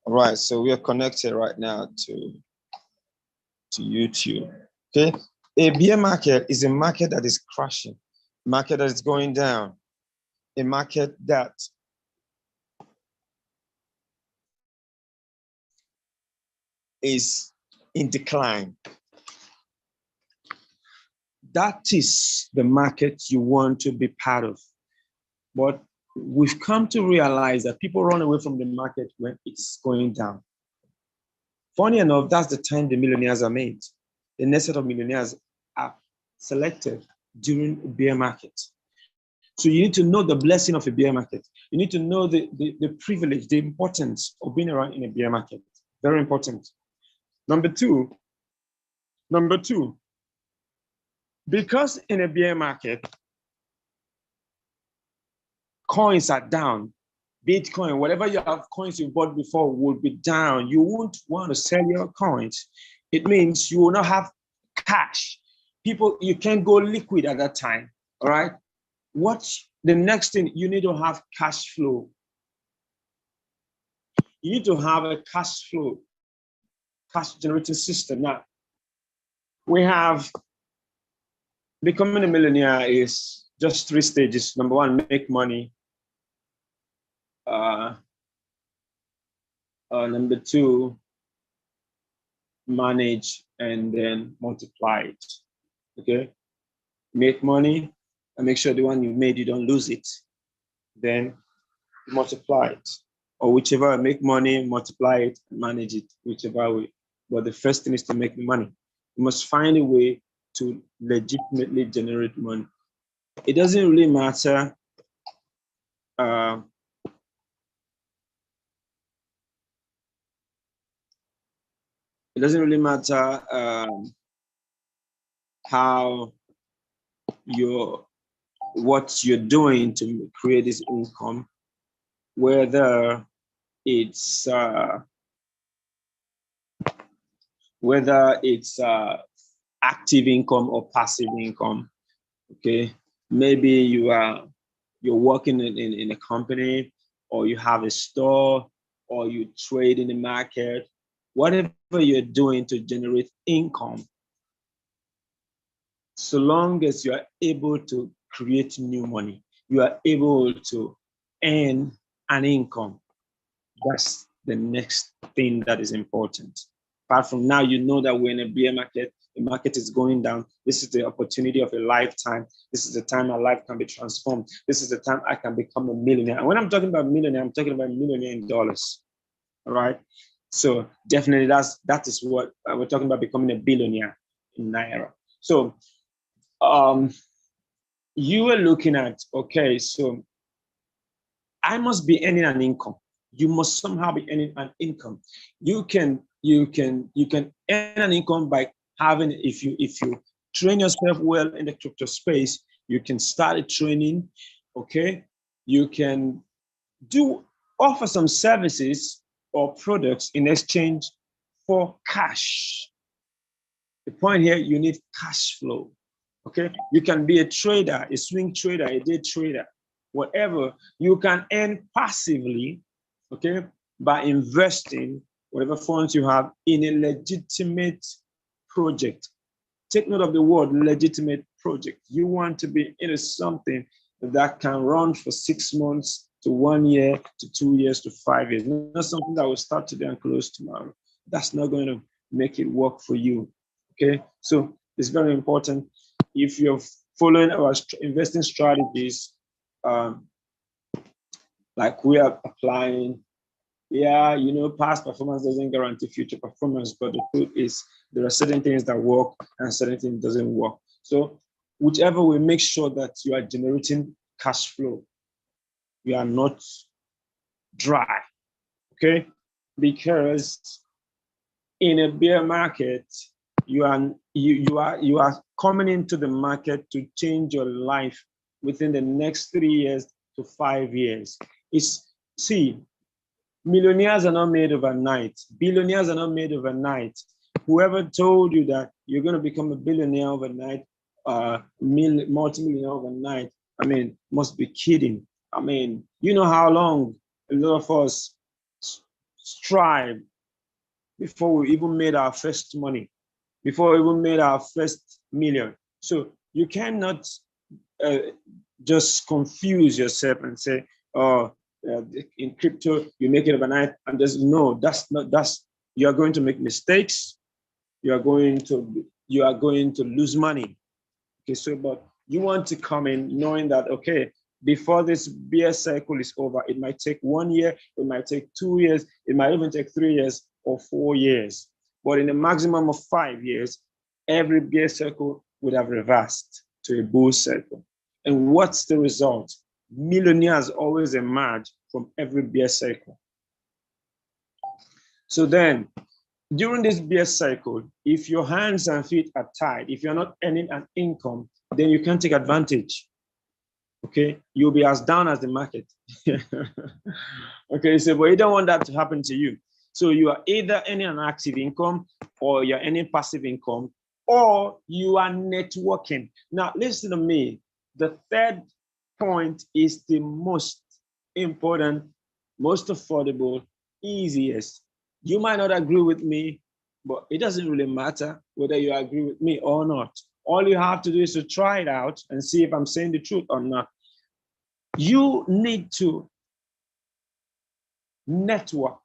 All right, so we are connected right now to YouTube. Okay, a bear market is a market that is crashing, a market that is going down, a market that is in decline. That is the market you want to be part of. But we've come to realize that people run away from the market when it's going down. Funny enough, that's the time the millionaires are made. The next set of millionaires are selected during a bear market. So you need to know the blessing of a bear market. You need to know the privilege, the importance of being around in a bear market. Very important. Number two, because in a bear market, coins are down. Bitcoin, whatever you have coins you bought before will be down. You won't want to sell your coins. It means you will not have cash. People, you can't go liquid at that time, all right? The next thing, you need to have cash flow. You need to have a cash flow, cash generating system. Now, we have becoming a millionaire is just 3 stages. Number one, make money. Number two, manage and then multiply it. Okay, make money and make sure the one you made, you don't lose it. Then multiply it, or whichever, make money, multiply it, manage it, whichever way. But the first thing is to make the money. You must find a way to legitimately generate money. It doesn't really matter it doesn't really matter what you're doing to create this income, whether it's active income or passive income. Okay, maybe you're working in a company, or you have a store, or you trade in the market. Whatever you're doing to generate income, so long as you are able to create new money, you are able to earn an income. That's the next thing that is important. Apart from now, you know that we're in a bear market. The market is going down. This is the opportunity of a lifetime. This is the time my life can be transformed. This is the time I can become a millionaire. And when I'm talking about millionaire, I'm talking about millionaire in dollars. All right. So definitely that is what we're talking about, becoming a billionaire in Naira. So you were looking at, okay, so I must be earning an income. You must somehow be earning an income. You can earn an income by having, if you train yourself well in the crypto space, you can start a training. Okay, you can offer some services or products in exchange for cash. The point here, you need cash flow. Okay, you can be a trader, a swing trader, a day trader, whatever. You can earn passively, okay, by investing whatever funds you have in a legitimate project. Take note of the word legitimate project. You want to be in something that can run for 6 months to 1 year to 2 years to 5 years. Not something that will start today and close tomorrow. That's not going to make it work for you. Okay, so it's very important. If you're following our investing strategies, like we are applying, yeah, you know, past performance doesn't guarantee future performance, but the truth is there are certain things that work and certain things doesn't work. So whichever way, make sure that you are generating cash flow. You are not dry, okay? Because in a bear market, you are coming into the market to change your life within the next 3 years to 5 years. Millionaires are not made overnight. Billionaires are not made overnight. Whoever told you that you're going to become a billionaire overnight, multi-millionaire overnight, I mean, must be kidding. I mean, you know how long a lot of us strive before we even made our first money, before we even made our first million. So you cannot just confuse yourself and say, oh, in crypto, you make it overnight. And there's no, you are going to make mistakes. You are going to lose money. Okay, so, but you want to come in knowing that, okay, before this bear cycle is over, it might take 1 year, it might take 2 years, it might even take 3 years or 4 years. But in a maximum of 5 years, every bear cycle would have reversed to a bull cycle. And what's the result? Millionaires always emerge from every bear cycle. So then, during this bear cycle, if your hands and feet are tied, if you're not earning an income, then you can't take advantage. Okay, you'll be as down as the market. Okay, so but you don't want that to happen to you. So you are either earning an active income, or you're earning passive income, or you are networking. Now, listen to me. The third point is the most important, most affordable, easiest. You might not agree with me, but it doesn't really matter whether you agree with me or not. All you have to do is to try it out and see if I'm saying the truth or not. You need to network,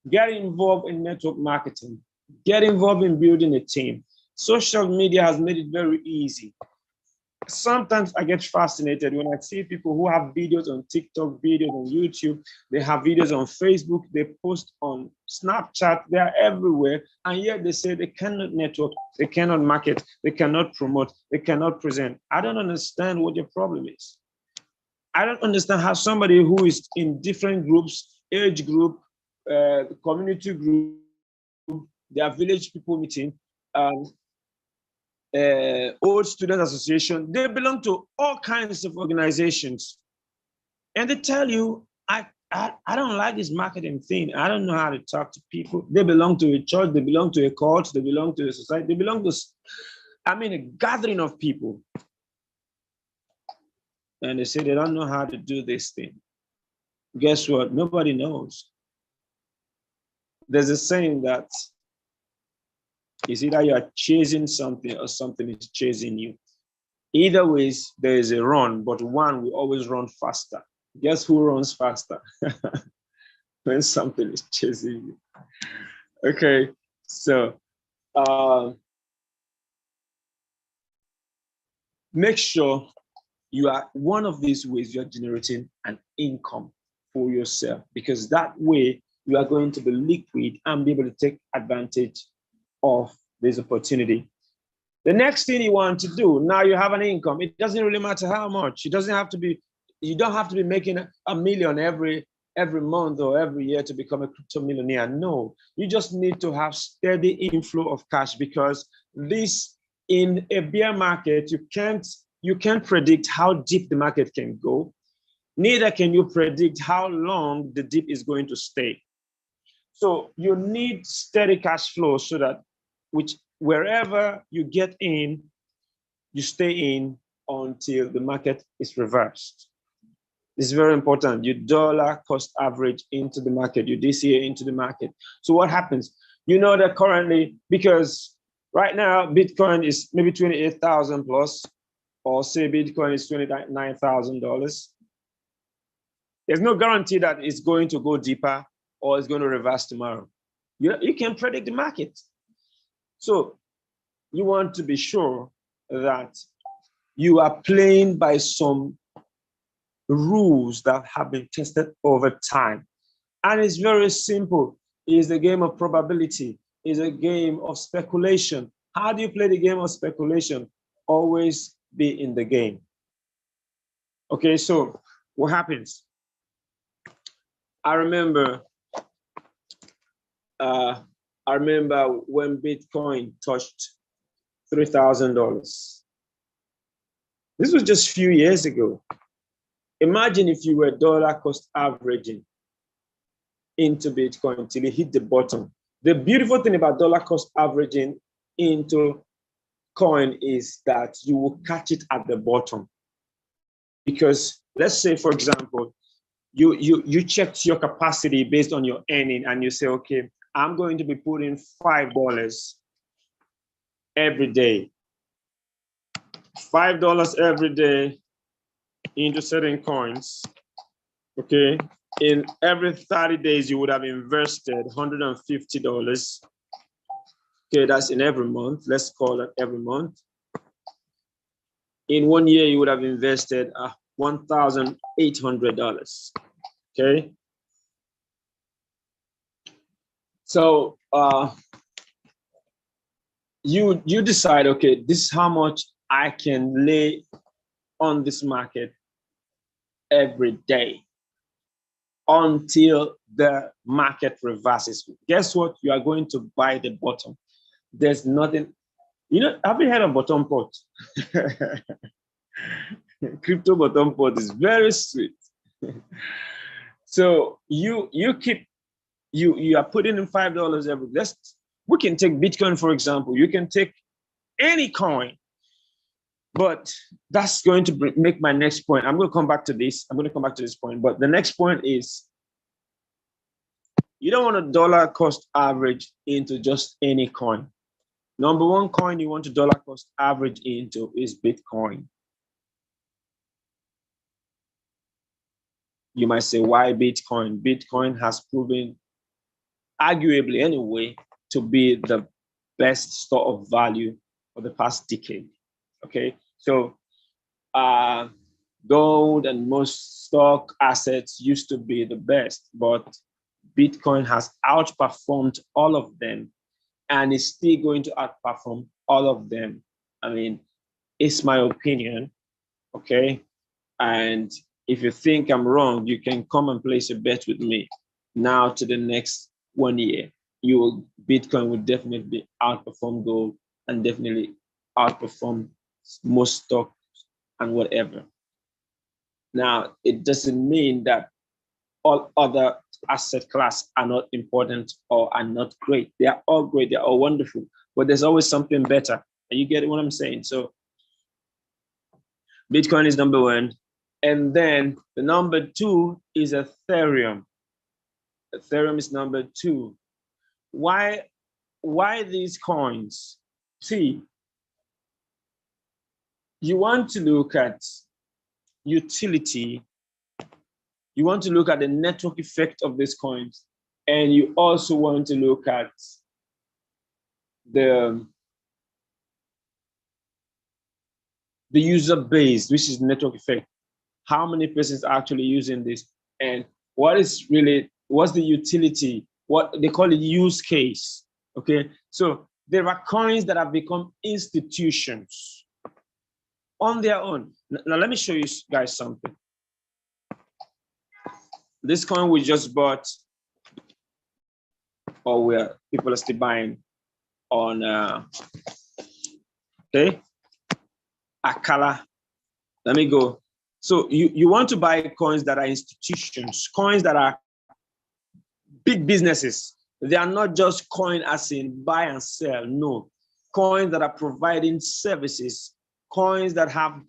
get involved in network marketing, get involved in building a team. Social media has made it very easy. Sometimes I get fascinated when I see people who have videos on TikTok, videos on YouTube, they have videos on Facebook, they post on Snapchat, they are everywhere, and yet they say they cannot network, they cannot market, they cannot promote, they cannot present. I don't understand what your problem is. I don't understand how somebody who is in different groups, age group, community group, their village people meeting, old student association, they belong to all kinds of organizations. And they tell you, I don't like this marketing thing. I don't know how to talk to people. They belong to a church, they belong to a cult, they belong to a society, they belong to, a gathering of people. And they say they don't know how to do this thing. Guess what? Nobody knows. There's a saying that it's either you are chasing something or something is chasing you. Either ways, there is a run, but one will always run faster. Guess who runs faster? When something is chasing you. Okay, so make sure you are one of these ways you're generating an income for yourself, because that way you are going to be liquid and be able to take advantage of this opportunity. The next thing you want to do, now you have an income. It doesn't really matter how much. It doesn't have to be, you don't have to be making a million every month or every year to become a crypto millionaire. No, you just need to have steady inflow of cash, because this, in a bear market, you can't predict how deep the market can go. Neither can you predict how long the dip is going to stay. So you need steady cash flow so that wherever you get in, you stay in until the market is reversed. It's very important. You dollar cost average into the market, you DCA into the market. So what happens? You know that currently, because right now Bitcoin is maybe 28,000 plus, or say Bitcoin is $29,000. There's no guarantee that it's going to go deeper or it's going to reverse tomorrow. You can predict the market. So you want to be sure that you are playing by some rules that have been tested over time. And it's very simple. It's a game of probability. It's a game of speculation. How do you play the game of speculation? Always be in the game. Okay, so what happens? I remember when Bitcoin touched $3,000. This was just a few years ago. Imagine if you were dollar cost averaging into Bitcoin until it hit the bottom. The beautiful thing about dollar cost averaging into coin is that you will catch it at the bottom. Because let's say, for example, you checked your capacity based on your earning, and you say, okay, I'm going to be putting $5 every day. $5 every day into certain coins. Okay. In every 30 days, you would have invested $150. Okay, that's in every month. Let's call it every month. In 1 year, you would have invested $1,800. Okay. So you decide, okay, this is how much I can lay on this market every day until the market reverses. Guess what? You are going to buy the bottom. There's nothing, have you heard of bottom pot? Crypto bottom pot is very sweet. So you are putting in $5 every day. We can take Bitcoin, for example. You can take any coin, but that's going to make my next point. I'm going to come back to this. I'm going to come back to this point. But the next point is, you don't want a dollar cost average into just any coin. Number one coin you want to dollar cost average into is Bitcoin. You might say, why Bitcoin? Bitcoin has proven, arguably anyway, to be the best store of value for the past decade. Okay, so gold and most stock assets used to be the best, but Bitcoin has outperformed all of them and is still going to outperform all of them. I mean, it's my opinion, okay? And if you think I'm wrong, you can come and place a bet with me now to the next 1 year. Bitcoin will definitely outperform gold and definitely outperform most stocks and whatever. Now, it doesn't mean that all other asset class are not important or are not great. They are all great, they are all wonderful, but there's always something better. And you get what I'm saying? So Bitcoin is number one. And then the number two is Ethereum. Ethereum is number two. Why these coins? See, you want to look at utility. You want to look at the network effect of these coins. And you also want to look at the user base, which is network effect. How many persons are actually using this? And what's the utility? What they call it use case. Okay. So there are coins that have become institutions on their own. Now let me show you guys something. This coin we just bought, or where people are still buying on okay, Akala. Let me go. So you want to buy coins that are institutions, coins that are big businesses. They are not just coin as in buy and sell. No, coins that are providing services, coins that have,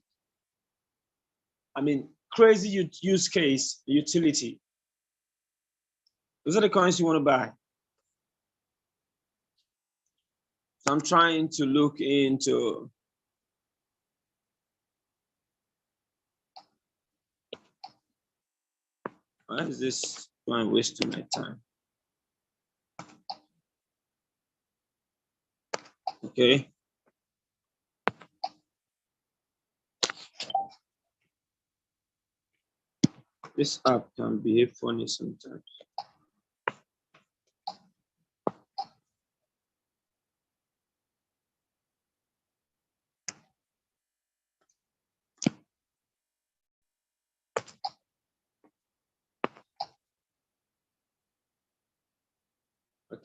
I mean, crazy use case, utility. Those are the coins you want to buy. So I'm trying to look into why is this going wasting my time? Okay. This app can behave funny sometimes.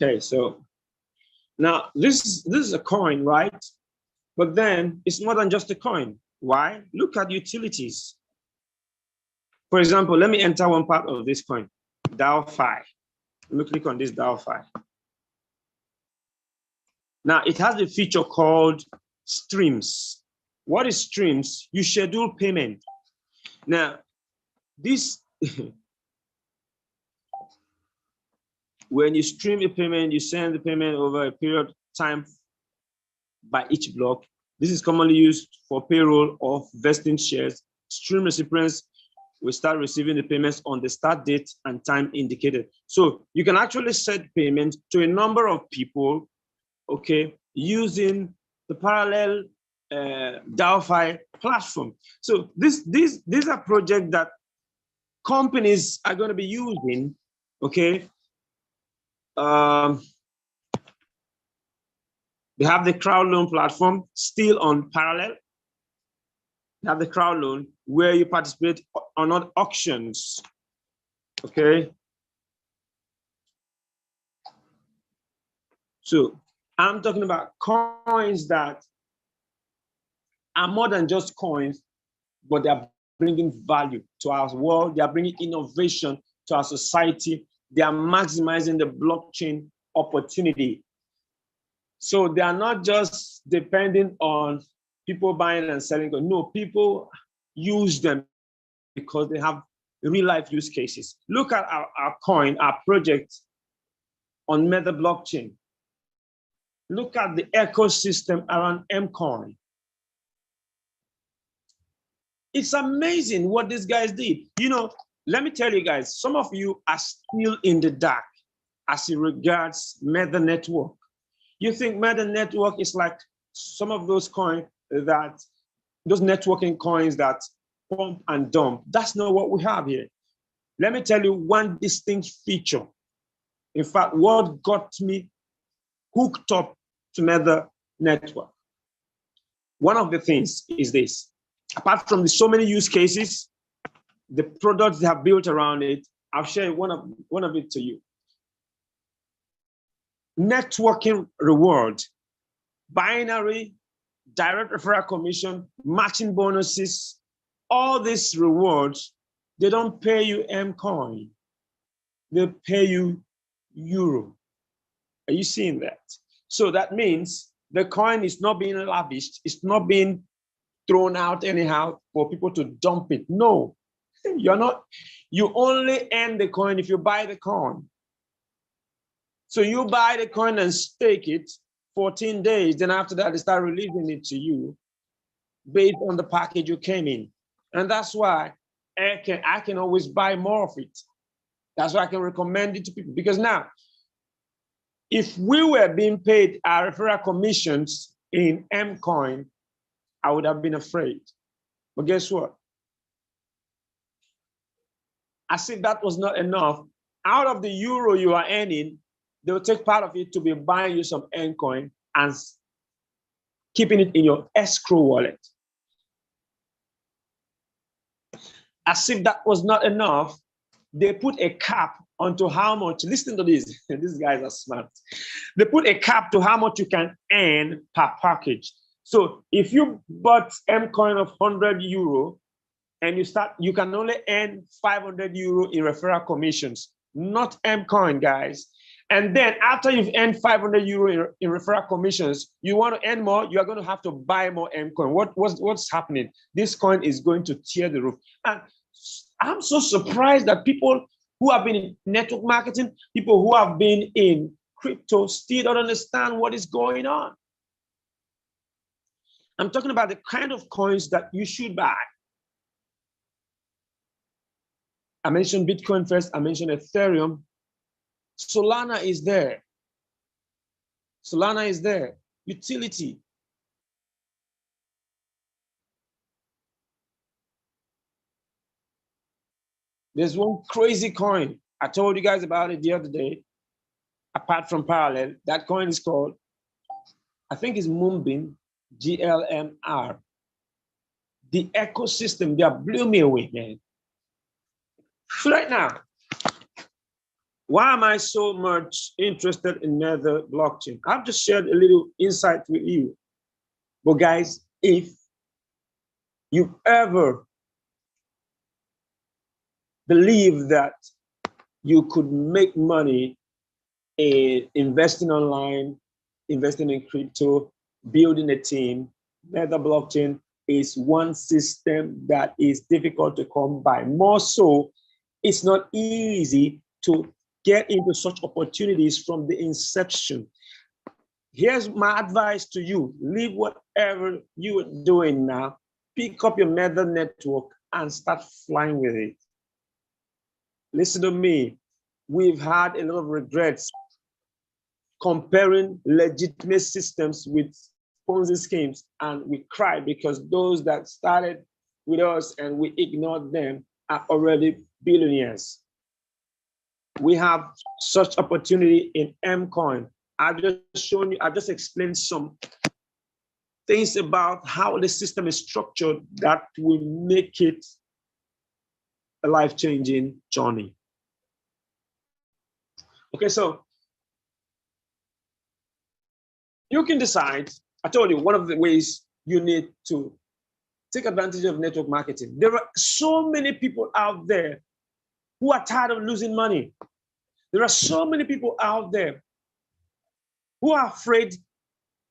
Okay, so now this is a coin, right? But then it's more than just a coin. Why? Look at utilities. For example, let me enter one part of this coin, DAO-Fi. Let me click on this DAO-Fi. Now it has a feature called streams. What is streams? You schedule payment. Now, this When you stream a payment, you send the payment over a period of time by each block. This is commonly used for payroll of vesting shares. Stream recipients will start receiving the payments on the start date and time indicated. So you can actually set payment to a number of people, okay, using the parallel Delphi platform. So these are projects that companies are going to be using, okay. They have the crowd loan platform still on parallel. They have the crowd loan where you participate on auctions, okay. So I'm talking about coins that are more than just coins, but they are bringing value to our world. They are bringing innovation to our society. They are maximizing the blockchain opportunity. So they are not just depending on people buying and selling. No, people use them because they have real life use cases. Look at our coin, our project on METHER blockchain. Look at the ecosystem around Mcoin. It's amazing what these guys did. You know, let me tell you guys, some of you are still in the dark as it regards METHER network. You think METHER network is like some of those coins that, those networking coins that pump and dump. That's not what we have here. Let me tell you one distinct feature. In fact, what got me hooked up to METHER network. One of the things is this. Apart from the so many use cases, the products they have built around it, I'll share one of it to you. Networking reward, binary, direct referral commission, matching bonuses, all these rewards, they don't pay you Mcoin. They pay you Euro. Are you seeing that? So that means the coin is not being lavished. It's not being thrown out anyhow for people to dump it. No, you're not. You only earn the coin if you buy the coin. So you buy the coin and stake it 14 days. Then after that, they start releasing it to you based on the package you came in. And that's why I can always buy more of it. That's why I can recommend it to people. Because now, if we were being paid our referral commissions in Mcoin, I would have been afraid. But guess what? As if that was not enough, out of the Euro you are earning, they will take part of it to be buying you some Mcoin and keeping it in your escrow wallet. As if that was not enough, they put a cap onto how much, listen to this, these guys are smart. They put a cap to how much you can earn per package. So if you bought Mcoin of 100 euro and you can only earn 500 euro in referral commissions, not Mcoin, guys. And then after you've earned 500 euro in referral commissions, you want to earn more, you are going to have to buy more Mcoin. What's happening? This coin is going to tear the roof. And I'm so surprised that people who have been in network marketing, people who have been in crypto still don't understand what is going on. I'm talking about the kind of coins that you should buy. I mentioned Bitcoin first, I mentioned Ethereum. Solana is there. Solana is there. Utility. There's one crazy coin. I told you guys about it the other day. Apart from Parallel, that coin is called, I think it's Moonbeam, GLMR. The ecosystem, they blew me away, man. Right now, why am I so much interested in METHER blockchain? I've just shared a little insight with you. But guys, if you ever believe that you could make money in investing online, investing in crypto, building a team, METHER blockchain is one system that is difficult to come by. More so, it's not easy to get into such opportunities from the inception. Here's my advice to you. Leave whatever you are doing now. Pick up your METHER network and start flying with it. Listen to me. We've had a lot of regrets comparing legitimate systems with Ponzi schemes, and we cry because those that started with us and we ignored them are already billionaires. We have such opportunity in Mcoin. I've just shown you, I've just explained some things about how the system is structured that will make it a life-changing journey. Okay, so you can decide. I told you one of the ways you need to take advantage of network marketing. There are so many people out there who are tired of losing money. There are so many people out there who are afraid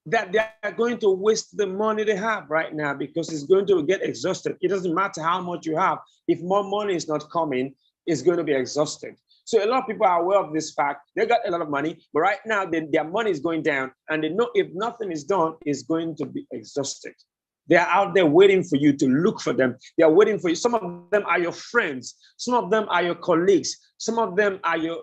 that they are going to waste the money they have right now because it's going to get exhausted. It doesn't matter how much you have. If more money is not coming, it's going to be exhausted. So a lot of people are aware of this fact. They got a lot of money, but right now their money is going down, and they know if nothing is done, it's going to be exhausted. They are out there waiting for you to look for them. They are waiting for you. Some of them are your friends. Some of them are your colleagues. Some of them are your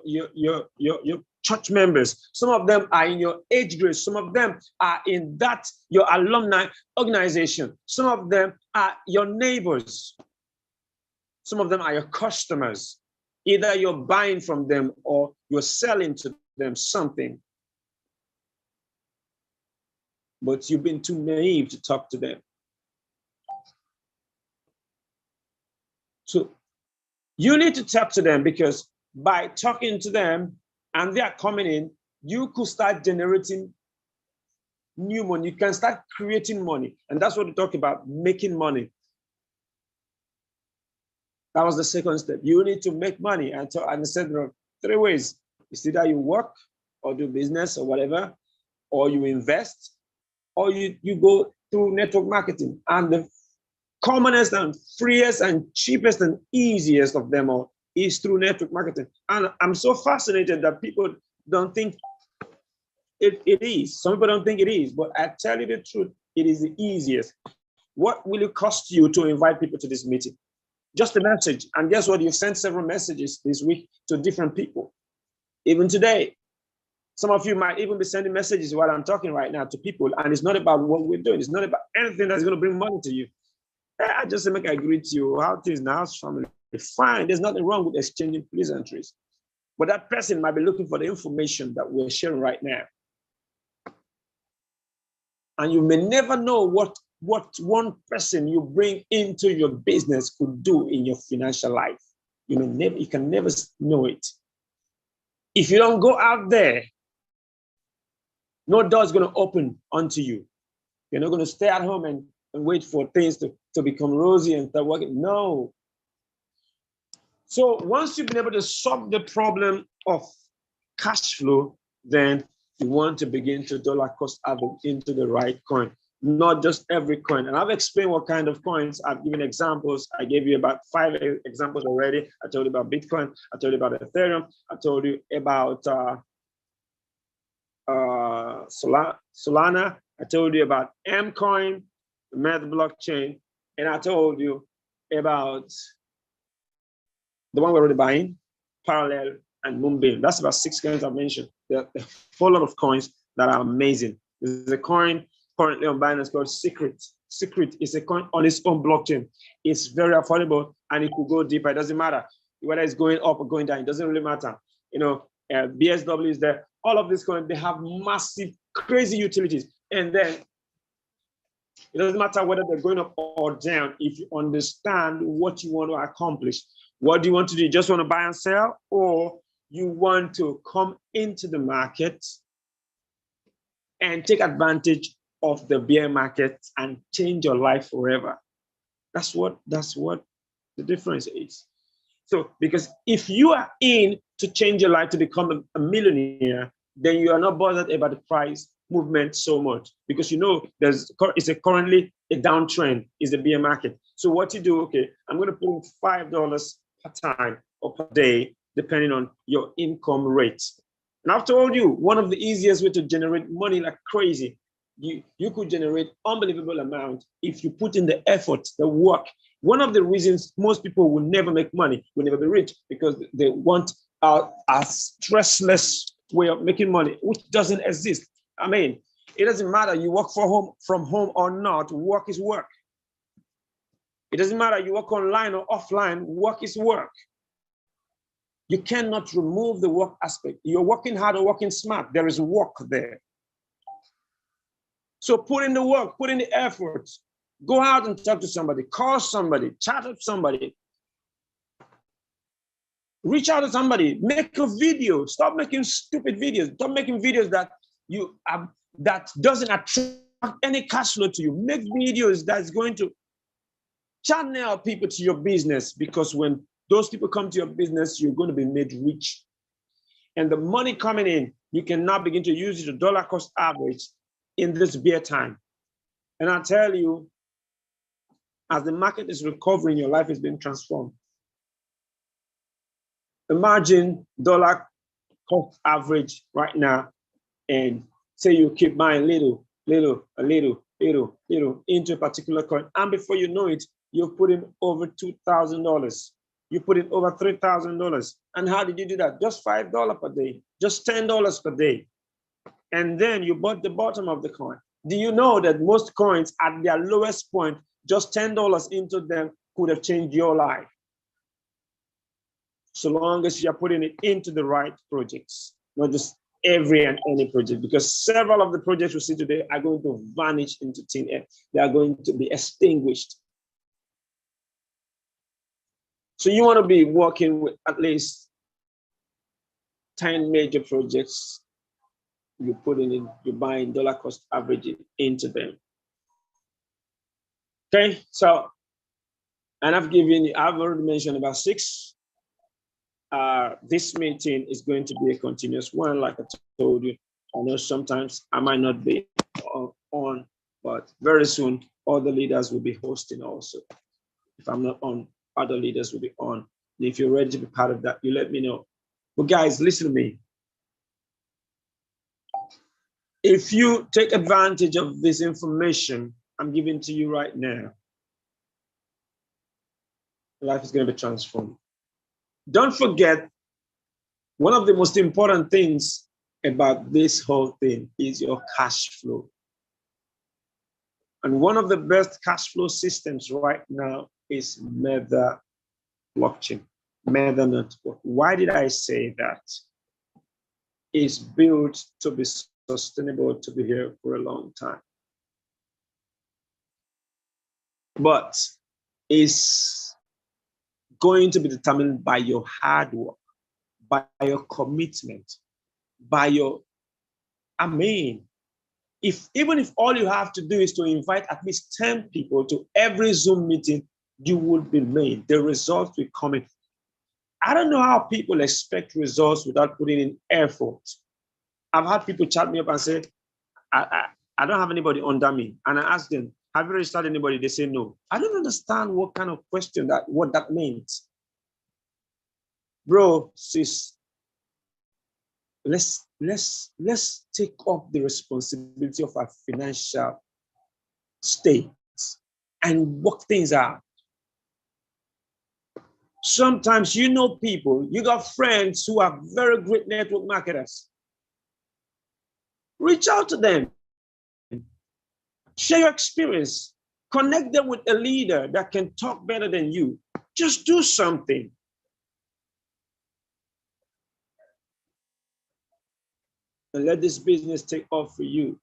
church members. Some of them are in your age group. Some of them are in that your alumni organization. Some of them are your neighbors. Some of them are your customers. Either you're buying from them or you're selling to them something. But you've been too naive to talk to them. So you need to talk to them, because by talking to them and they are coming in, you could start generating new money. You can start creating money. And that's what we talk about, making money. That was the second step. You need to make money. And I said there are three ways. It's either you work or do business or whatever, or you invest, or you go through network marketing. And the commonest and freest and cheapest and easiest of them all is through network marketing. And I'm so fascinated that people don't think it is. Some people don't think it is, but I tell you the truth, it is the easiest. What will it cost you to invite people to this meeting? Just a message. And guess what? You've sent several messages this week to different people. Even today, some of you might even be sending messages while I'm talking right now to people. And it's not about what we're doing. It's not about anything that's going to bring money to you. I just make I greet you. How things in the house family? Fine. There's nothing wrong with exchanging pleasantries. But that person might be looking for the information that we're sharing right now. And you may never know what one person you bring into your business could do in your financial life. You can never know it. If you don't go out there, no door is going to open onto you. You're not going to stay at home and wait for things to become rosy and start working. No. So once you've been able to solve the problem of cash flow, then you want to begin to dollar cost average into the right coin, not just every coin. And I've explained what kind of coins. I've given examples. I gave you about 5 examples already. I told you about Bitcoin. I told you about Ethereum. I told you about Solana. I told you about Mcoin, the METHER blockchain, and I told you about the one we're already buying, Parallel and Moonbeam. That's about 6 coins I've mentioned. There are a whole lot of coins that are amazing. There's a coin currently on Binance called Secret. Secret is a coin on its own blockchain. It's very affordable and it could go deeper. It doesn't matter whether it's going up or going down. It doesn't really matter. BSW is there. All of these coins, they have massive, crazy utilities. And then it doesn't matter whether they're going up or down. If you understand what you want to accomplish, what do you want to do? You just want to buy and sell, or you want to come into the market and take advantage of the bear market and change your life forever? That's what the difference is. So, because if you are in to change your life to become a millionaire, then you are not bothered about the price movement so much, because it's currently a downtrend, is the bear market. So what you do, okay, I'm going to put in $5 per time or per day, depending on your income rate. And I've told you, one of the easiest way to generate money like crazy, you could generate unbelievable amount if you put in the effort, the work. One of the reasons most people will never make money, will never be rich, because they want a stressless way of making money, which doesn't exist. I mean, it doesn't matter you work from home or not, work is work. It doesn't matter you work online or offline, work is work. You cannot remove the work aspect. You're working hard or working smart, there is work there. So put in the work, put in the effort. Go out and talk to somebody, call somebody, chat with somebody. Reach out to somebody, make a video. Stop making stupid videos. Stop making videos that that doesn't attract any cash flow to you. Make videos that's going to channel people to your business, because when those people come to your business, you're going to be made rich. And the money coming in, you can now begin to use it to dollar cost average in this bear time. And I tell you, as the market is recovering, your life is being transformed. Imagine dollar cost average right now, and say you keep buying little into a particular coin. And before you know it, you're putting over $2,000. You put in over $3,000. And how did you do that? Just $5 per day, just $10 per day. And then you bought the bottom of the coin. Do you know that most coins at their lowest point, just $10 into them could have changed your life? So long as you're putting it into the right projects, not just every and any project, because several of the projects we see today are going to vanish into thin air. They are going to be extinguished. So you want to be working with at least 10 major projects. You're putting in, you're buying dollar cost average into them. Okay, so, and I've already mentioned about 6. This meeting is going to be a continuous one, like I told you. I know sometimes I might not be on, but very soon other leaders will be hosting also. If I'm not on, other leaders will be on. And if you're ready to be part of that, you let me know. But guys, listen to me. If you take advantage of this information I'm giving to you right now, life is going to be transformed. Don't forget, one of the most important things about this whole thing is your cash flow. And one of the best cash flow systems right now is METHER blockchain, METHER network. Why did I say that? It's built to be sustainable, to be here for a long time. But it's going to be determined by your hard work, by your commitment, by your, even if all you have to do is to invite at least 10 people to every Zoom meeting, you will be made. The results will come in. I don't know how people expect results without putting in effort. I've had people chat me up and say, I don't have anybody under me. And I ask them, have you registered anybody? They say no. I don't understand what kind of question what that means. Bro, sis, let's take up the responsibility of our financial state and work things out. Sometimes you know people, you got friends who are very great network marketers. Reach out to them. Share your experience. Connect them with a leader that can talk better than you. Just do something. And let this business take off for you.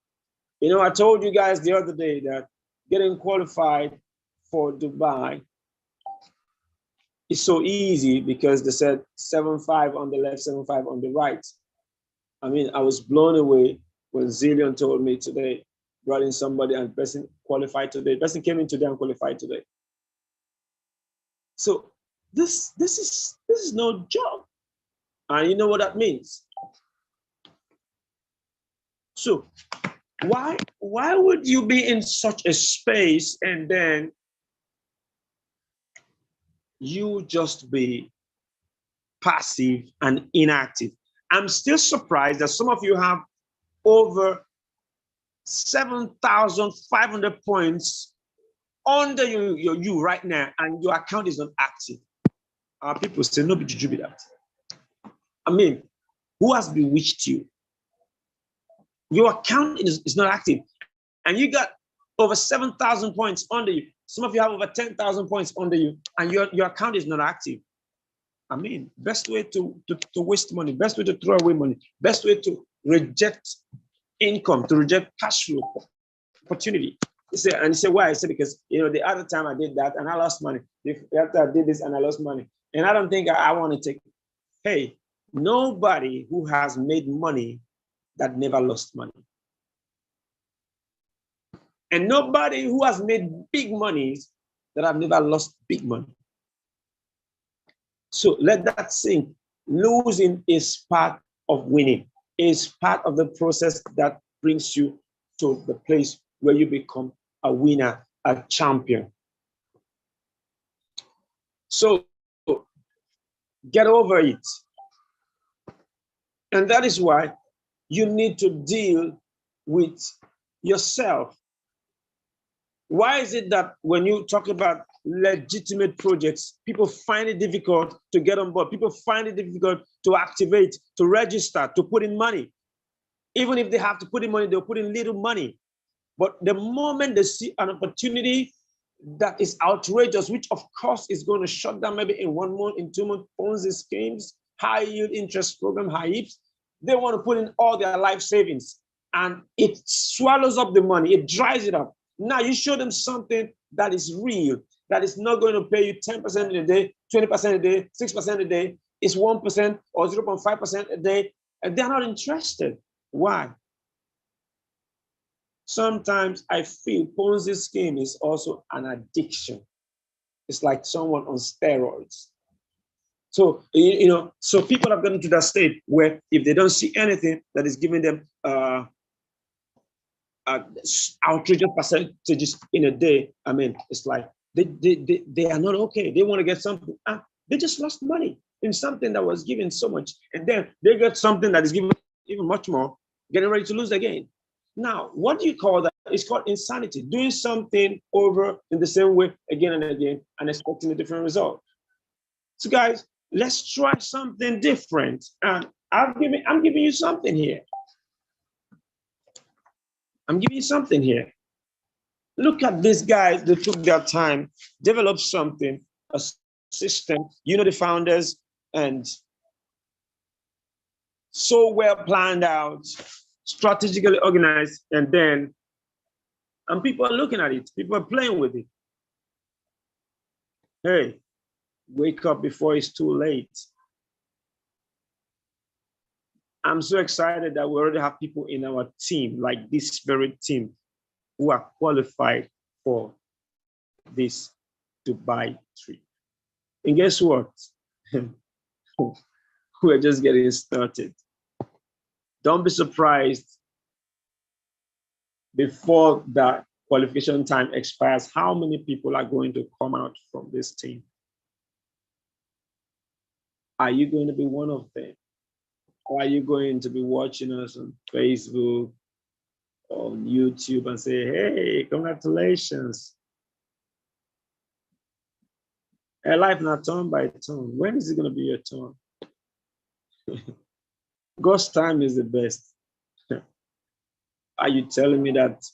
You know, I told you guys the other day that getting qualified for Dubai is so easy because they said 7.5 on the left, 7.5 on the right. I mean, I was blown away when Zillion told me today, brought in somebody and the person qualified today. The person came in today and qualified today. So this is no joke. And you know what that means? So why would you be in such a space and then you just be passive, and inactive. I'm still surprised that some of you have over 7,500 points under you right now, and your account is not active. Our people say, no, but you be that. I mean, who has bewitched you? Your account is not active, and you got over 7,000 points under you. Some of you have over 10,000 points under you, and your account is not active. I mean, best way to waste money, best way to throw away money, best way to reject income, to reject cash flow opportunity. He said, why? I said, because the other time I did that and I lost money. After I did this and I lost money. And I don't think I want to take. Hey, nobody who has made money that never lost money. And nobody who has made big monies that have never lost big money. So let that sink. Losing is part of winning. Is part of the process that brings you to the place where you become a winner, a champion. So get over it. And that is why you need to deal with yourself. Why is it that when you talk about legitimate projects, people find it difficult to get on board? People find it difficult to activate, to register, to put in money. Even if they have to put in money, they'll put in little money. But the moment they see an opportunity that is outrageous, which of course is going to shut down maybe in 1 month, in 2 months, Ponzi schemes, high yield interest program, high yields, they want to put in all their life savings, and it swallows up the money, it dries it up. Now you show them something that is real, that is not going to pay you 10% a day, 20% a day, 6% a day, it's 1% or 0.5% a day, and they're not interested. Why? Sometimes I feel Ponzi scheme is also an addiction. It's like someone on steroids. So, so people have gotten to that state where if they don't see anything that is giving them outrageous percentages in a day, I mean, it's like they are not okay. They want to get something. They just lost money in something that was given so much. And then they get something that is given even much more, getting ready to lose again. Now, what do you call that? It's called insanity. Doing something over in the same way again and again and expecting a different result. So guys, let's try something different. And I'm giving you something here. I'm giving you something here. Look at these guys. They took their time, developed something, a system, the founders, and so well planned out, strategically organized, and people are looking at it. People are playing with it. Hey, wake up before it's too late. I'm so excited that we already have people in our team, like this very team, who are qualified for this Dubai trip. And guess what? We're just getting started. Don't be surprised before that qualification time expires, how many people are going to come out from this team? Are you going to be one of them? Or are you going to be watching us on Facebook, on YouTube and say, hey, congratulations. A life not turn by turn. When is it going to be your turn? God's time is the best. Are you telling me that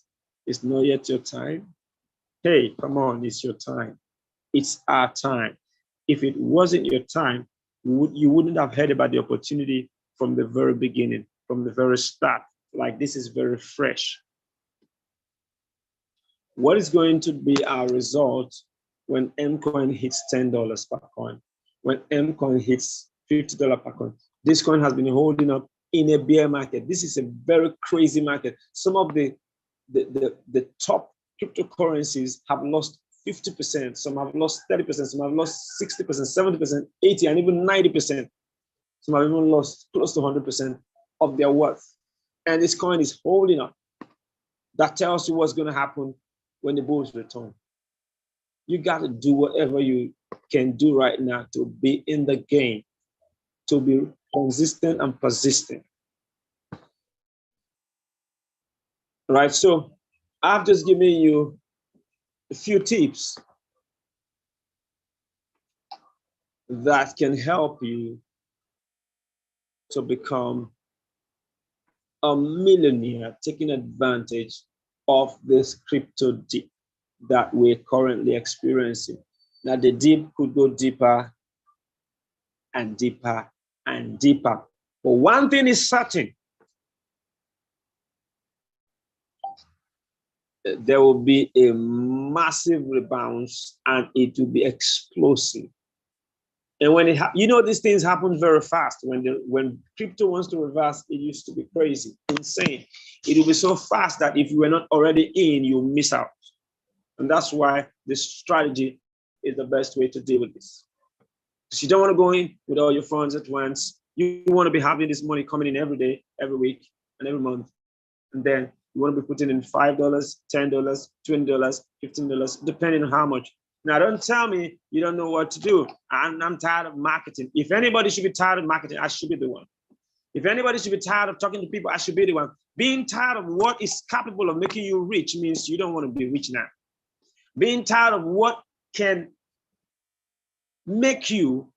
it's not yet your time? Hey, come on, it's your time. It's our time. If it wasn't your time, you wouldn't have heard about the opportunity from the very beginning, from the very start. Like, this is very fresh. What is going to be our result when M-Coin hits $10 per coin? When M-Coin hits $50 per coin? This coin has been holding up in a bear market. This is a very crazy market. Some of the top cryptocurrencies have lost 50%. Some have lost 30%. Some have lost 60%, 70%, 80%, and even 90%. Some have even lost close to 100% of their worth. And this coin is holding up. That tells you what's going to happen when the bulls return. You got to do whatever you can do right now to be in the game. to be consistent and persistent. Right, so I've just given you a few tips that can help you to become a millionaire, taking advantage of this crypto dip that we're currently experiencing. Now, the dip could go deeper and deeper and deeper. But one thing is certain, there will be a massive rebound and it will be explosive. And when it these things happen very fast. When crypto wants to reverse, it used to be crazy, insane. It will be so fast that if you were not already in, you'll miss out. And that's why this strategy is the best way to deal with this. So you don't want to go in with all your funds at once. You want to be having this money coming in every day, every week, and every month. And then you want to be putting in $5, $10, $20, $15, depending on how much. Now, don't tell me you don't know what to do. I'm tired of marketing. If anybody should be tired of marketing, I should be the one. If anybody should be tired of talking to people, I should be the one. Being tired of what is capable of making you rich means you don't want to be rich now. Being tired of what can make you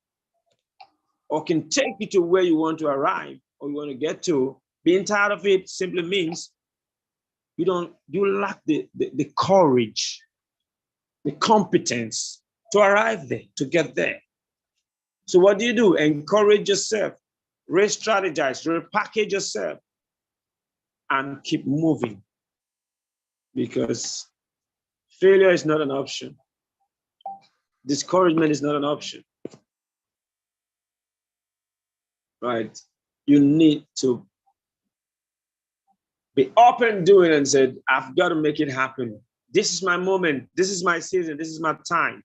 or can take you to where you want to arrive or you want to get to, being tired of it simply means you lack the courage, the competence to arrive there, to get there. So what do? Encourage yourself, re-strategize, repackage yourself, and keep moving. Because failure is not an option. Discouragement is not an option. Right? You need to be up and doing and said, I've got to make it happen. This is my moment. This is my season. This is my time.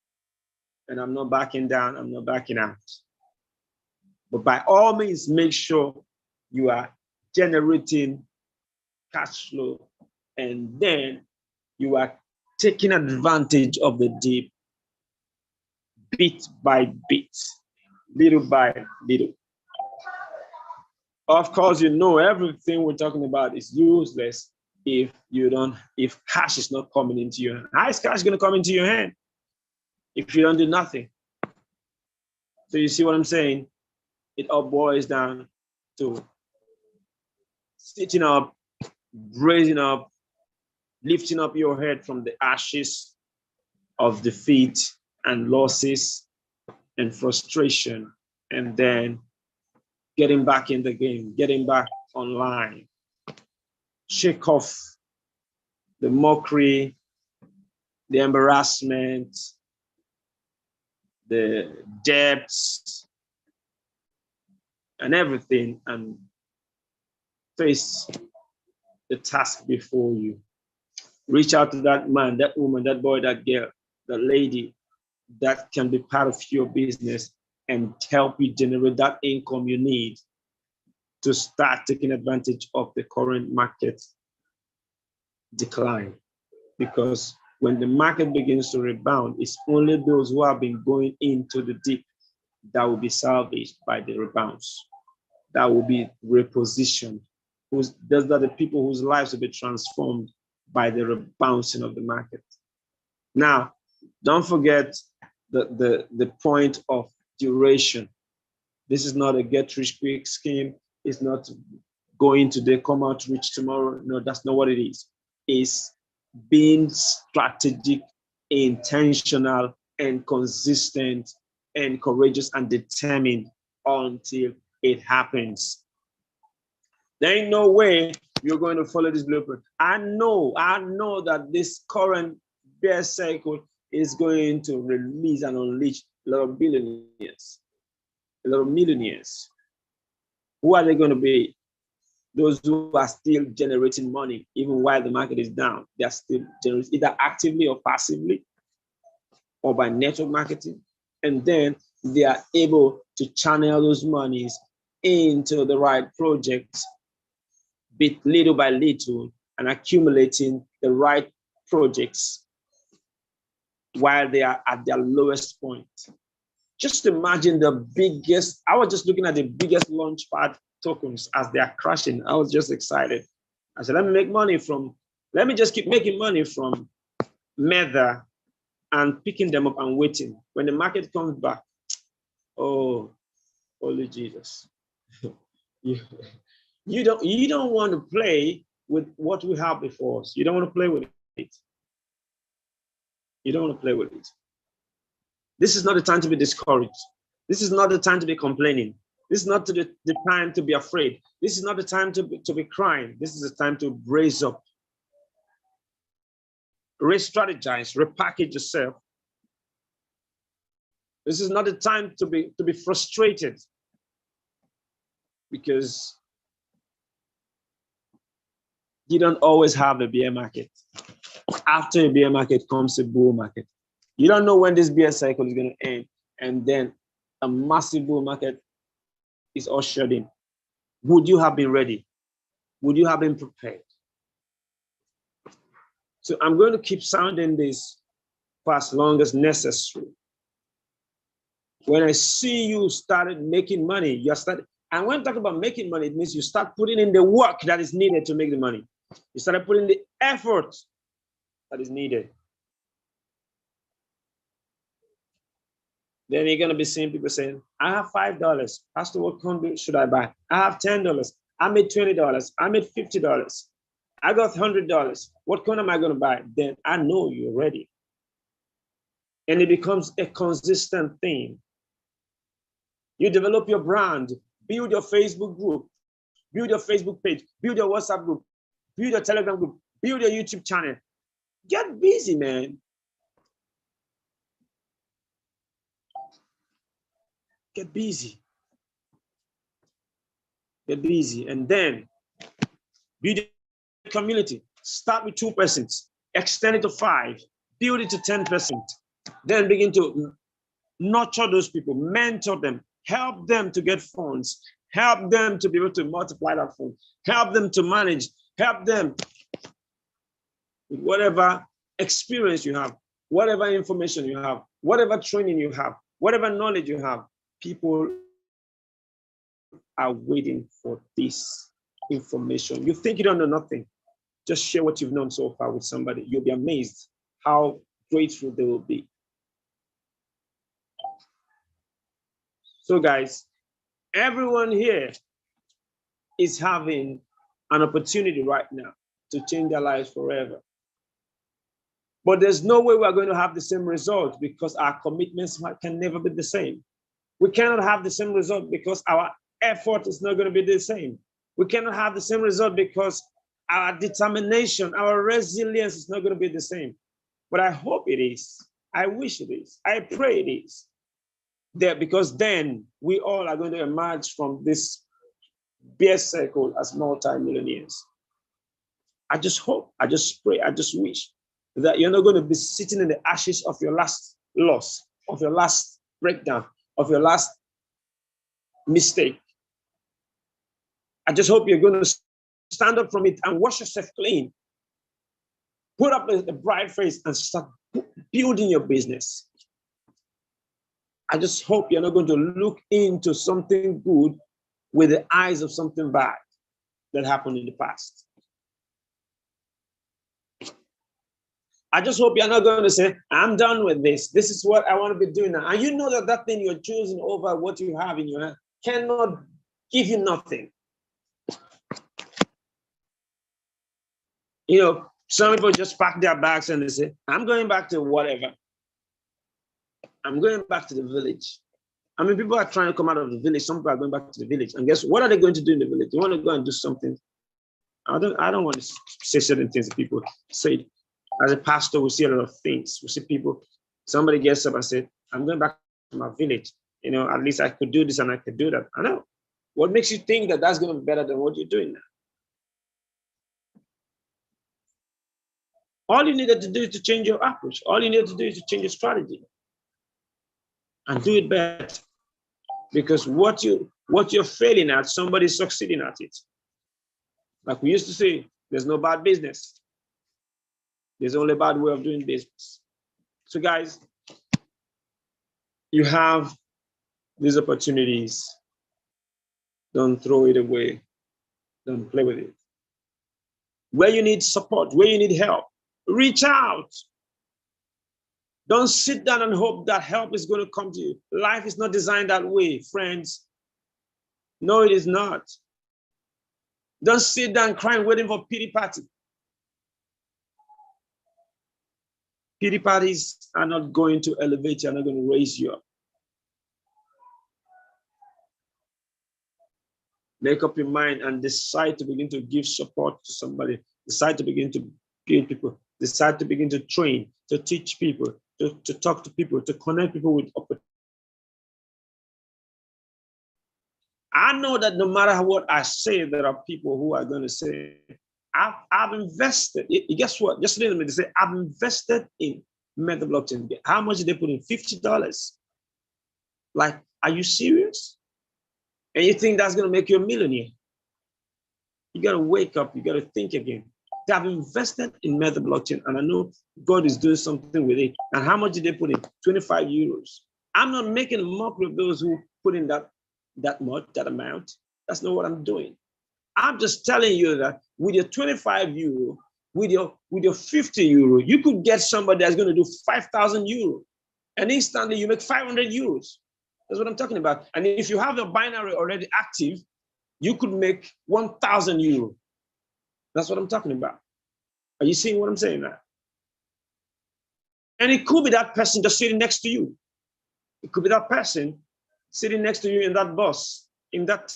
And I'm not backing down. I'm not backing out. But by all means, make sure you are generating cash flow. And then you are taking advantage of the dip bit by bit, little by little. Of course, everything we're talking about is useless if cash is not coming into your hand. How is cash going to come into your hand if you don't do nothing? So you see what I'm saying? It all boils down to sitting up, raising up, lifting up your head from the ashes of defeat and losses and frustration, and then getting back in the game, getting back online. Shake off the mockery, the embarrassment, the debts, and everything, and face the task before you. Reach out to that man, that woman, that boy, that girl, that lady that can be part of your business and help you generate that income you need to start taking advantage of the current market decline. Because when the market begins to rebound, it's only those who have been going into the dip that will be salvaged by the rebounds, that will be repositioned. Those are the people whose lives will be transformed by the rebouncing of the market. Now, don't forget the point of duration. This is not a get-rich-quick scheme. It's not going today, come out rich tomorrow. No, that's not what it is. It's being strategic, intentional, and consistent, and courageous and determined until it happens. There ain't no way you're going to follow this blueprint. I know that this current bear cycle is going to release and unleash a lot of billionaires, a lot of millionaires. Who are they going to be? Those who are still generating money, even while the market is down. They are still generating, either actively or passively, or by network marketing. And then they are able to channel those monies into the right projects, bit little by little, and accumulating the right projects while they are at their lowest point. Just imagine the biggest, I was just looking at the biggest launchpad tokens as they are crashing. I was just excited. I said, let me just keep making money from METHER and picking them up and waiting. When the market comes back, oh, holy Jesus. you don't want to play with what we have before us. You don't want to play with it. You don't want to play with it. This is not the time to be discouraged. This is not the time to be complaining. This is not the time to be afraid. This is not the time to be crying. This is the time to raise up, re-strategize, repackage yourself. This is not the time to be frustrated, because you don't always have a bear market. After a bear market comes a bull market. You don't know when this bear cycle is going to end, and then a massive bull market is ushered in. Would you have been ready? Would you have been prepared? So I'm going to keep sounding this for as long as necessary. When I see you started making money, and when I talk about making money, it means you start putting in the work that is needed to make the money. You started putting the effort that is needed. Then you're going to be seeing people saying, I have $5. Pastor, what condo should I buy? I have $10. I made $20. I made $50. I got $100. What condo am I going to buy? Then I know you're ready. And it becomes a consistent thing. You develop your brand, build your Facebook group, build your Facebook page, build your WhatsApp group, build your Telegram group, build your YouTube channel. Get busy, man. Get busy. Get busy. And then build a community. Start with 2 persons, extend it to 5, build it to 10%. Then begin to nurture those people, mentor them, help them to get funds, help them to be able to multiply that fund, help them to manage, help them with whatever experience you have, whatever information you have, whatever training you have, whatever knowledge you have. People are waiting for this information. You think you don't know nothing, just share what you've known so far with somebody. You'll be amazed how grateful they will be. So guys, everyone here is having an opportunity right now to change their lives forever. But there's no way we're going to have the same result, because our commitments can never be the same. We cannot have the same result because our effort is not going to be the same. We cannot have the same result because our determination, our resilience is not going to be the same. But I hope it is. I wish it is. I pray it is. Because then we all are going to emerge from this bear circle as multi-millionaires. I just hope, I just pray, I just wish that you're not going to be sitting in the ashes of your last loss, of your last breakdown, of your last mistake. I just hope you're going to stand up from it and wash yourself clean. Put up a bright face and start building your business. I just hope you're not going to look into something good with the eyes of something bad that happened in the past. I just hope you're not going to say, I'm done with this. This is what I want to be doing now. And you know that that thing you're choosing over what you have in your hand cannot give you nothing. You know, some people just pack their bags and they say, I'm going back to whatever. I'm going back to the village. I mean, people are trying to come out of the village. Some people are going back to the village. And guess what are they going to do in the village? They want to go and do something. I don't want to say certain things that people say. As a pastor, we see a lot of things. We see people, somebody gets up and says, I'm going back to my village. You know, at least I could do this and I could do that. I know. What makes you think that that's going to be better than what you're doing now? All you needed to do is to change your approach. All you needed to do is to change your strategy and do it better. Because what you're failing at, somebody's succeeding at it. Like we used to say, there's no bad business. There's only a bad way of doing business. So guys, you have These opportunities, don't throw it away. Don't play with it. Where you need support, where you need help, reach out. Don't sit down and hope that help is going to come to you. Life is not designed that way, friends. No, it is not. Don't sit down crying, waiting for pity party. Pity parties are not going to elevate you, are not going to raise you up. Make up your mind and decide to begin to give support to somebody. Decide to begin to build people. Decide to begin to train, to teach people, to talk to people, to connect people with opportunities. I know that no matter what I say, there are people who are going to say, I've invested. Guess what? Just let me say, I've invested in METHER blockchain. How much did they put in? $50. Like, are you serious? And you think that's going to make you a millionaire? You got to wake up. You got to think again. They have invested in METHER blockchain, and I know God is doing something with it. And how much did they put in? 25 euros. I'm not making a mockery of those who put in that amount. That's not what I'm doing. I'm just telling you that with your 25 euro, with your 50 euro, you could get somebody that's going to do 5,000 euro, and instantly you make 500 euros. That's what I'm talking about. And if you have a binary already active, you could make 1,000 euro. That's what I'm talking about. Are you seeing what I'm saying now? And it could be that person just sitting next to you. It could be that person sitting next to you in that bus, in that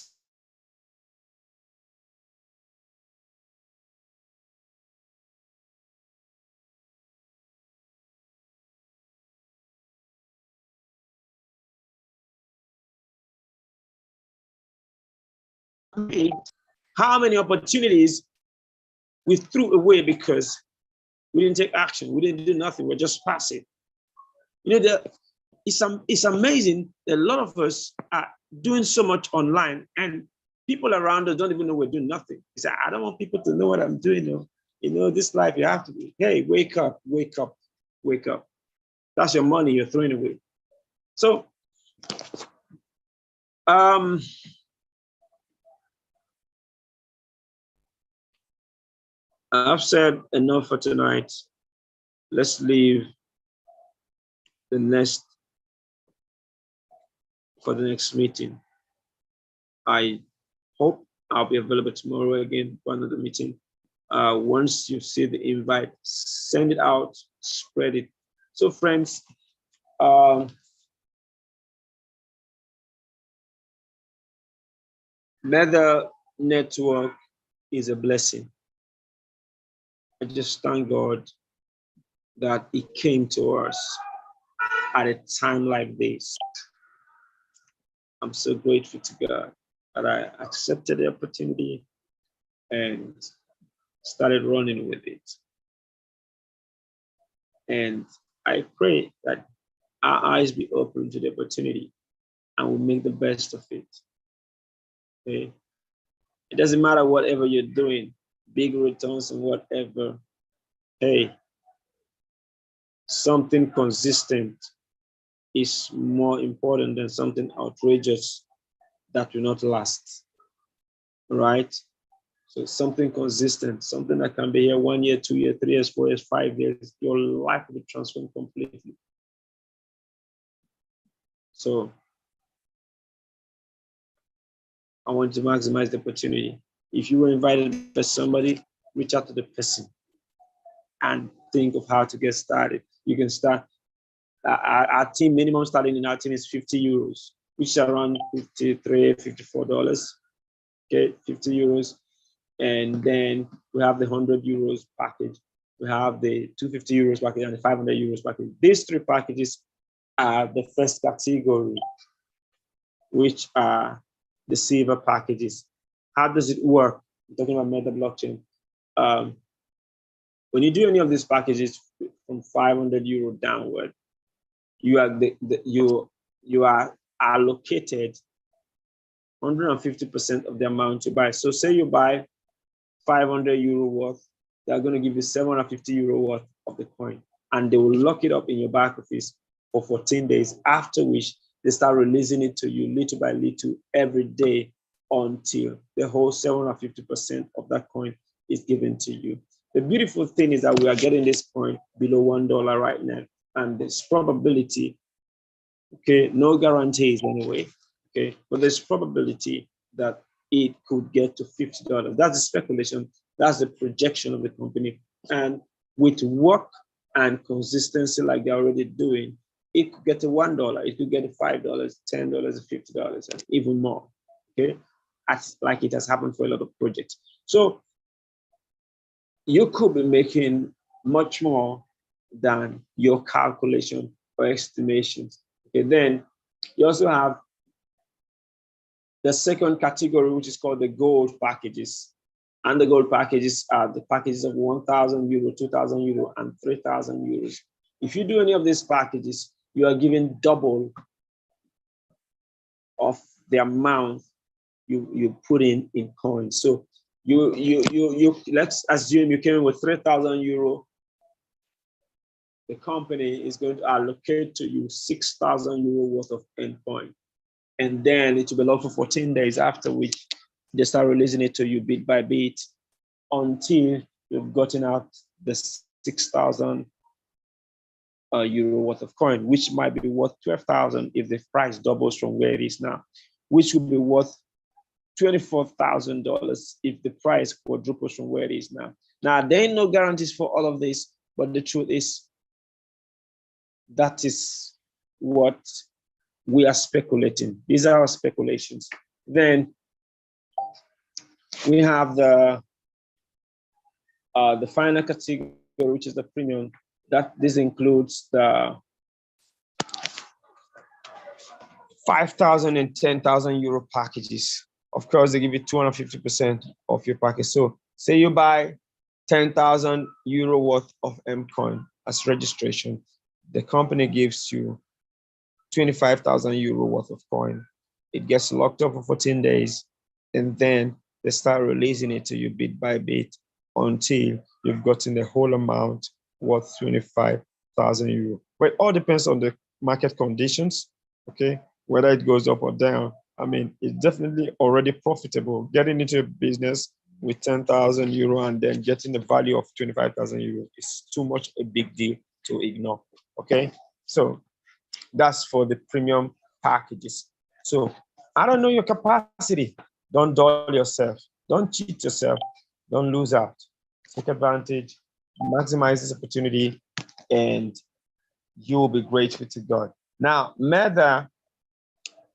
how many opportunities we threw away because we didn't take action. We didn't do nothing. We're just passive. You know, it's amazing that a lot of us are doing so much online, and people around us don't even know we're doing nothing. They say, I don't want people to know what I'm doing. You know, this life, you have to be, hey, wake up, wake up, wake up. That's your money you're throwing away. So, I've said enough for tonight. Let's leave the next for the next meeting. I hope I'll be available tomorrow again for another meeting. Once you see the invite, send it out, spread it. So friends, METHER network is a blessing. I just thank God that it came to us at a time like this. I'm so grateful to God that I accepted the opportunity and started running with it. And I pray that our eyes be open to the opportunity and we make the best of it. Okay? It doesn't matter whatever you're doing, big returns and whatever. Hey, something consistent is more important than something outrageous that will not last, right? So something consistent, something that can be here 1 year, 2 years, 3 years, 4 years, 5 years, your life will be transformed completely. So I want to maximize the opportunity. If you were invited by somebody, reach out to the person and think of how to get started. You can start, our team minimum starting in our team is 50 euros, which is around $53, $54. Okay, 50 euros. And then we have the 100 euros package. We have the 250 euros package and the 500 euros package. These three packages are the first category, which are the silver packages. How does it work? I'm talking about METHER blockchain. When you do any of these packages from 500 euro downward, you are allocated 150% of the amount you buy. So say you buy 500 euro worth, they're going to give you 750 euro worth of the coin, and they will lock it up in your back office for 14 days, after which they start releasing it to you little by little every day until the whole 750% of that coin is given to you. The beautiful thing is that we are getting this coin below $1 right now, and there's probability, okay, no guarantees anyway, okay, but there's probability that it could get to $50. That's the speculation, that's the projection of the company. And with work and consistency like they're already doing, it could get to $1, it could get to $5, $10, $50, and even more, okay? As like it has happened for a lot of projects. So you could be making much more than your calculation or estimations. Okay, then you also have the second category, which is called the gold packages. And the gold packages are the packages of 1,000 euro, 2,000 euro, and 3,000 euros. If you do any of these packages, you are given double of the amount you put in coins. So you let's assume you came in with 3,000 euro. The company is going to allocate to you 6,000 euro worth of N coin. And then it will be locked for 14 days, after which they start releasing it to you bit by bit until you've gotten out the 6,000 euro worth of coin, which might be worth 12,000 if the price doubles from where it is now, which will be worth $24,000 if the price quadruples from where it is now. Now, there ain't no guarantees for all of this, but the truth is, that is what we are speculating. These are our speculations. Then we have the final category, which is the premium. That this includes the 5,000 and 10,000 euro packages. Of course, they give you 250% of your package. So say you buy 10,000 euro worth of M coin as registration, the company gives you 25,000 euro worth of coin. It gets locked up for 14 days, and then they start releasing it to you bit by bit until you've gotten the whole amount worth 25,000 euro. But it all depends on the market conditions, okay? Whether it goes up or down. I mean, it's definitely already profitable. Getting into a business with 10,000 euro and then getting the value of 25,000 euro is too much a big deal to ignore, okay? So that's for the premium packages. So I don't know your capacity. Don't dull yourself. Don't cheat yourself. Don't lose out. Take advantage, maximize this opportunity, and you'll be grateful to God. Now, METHER,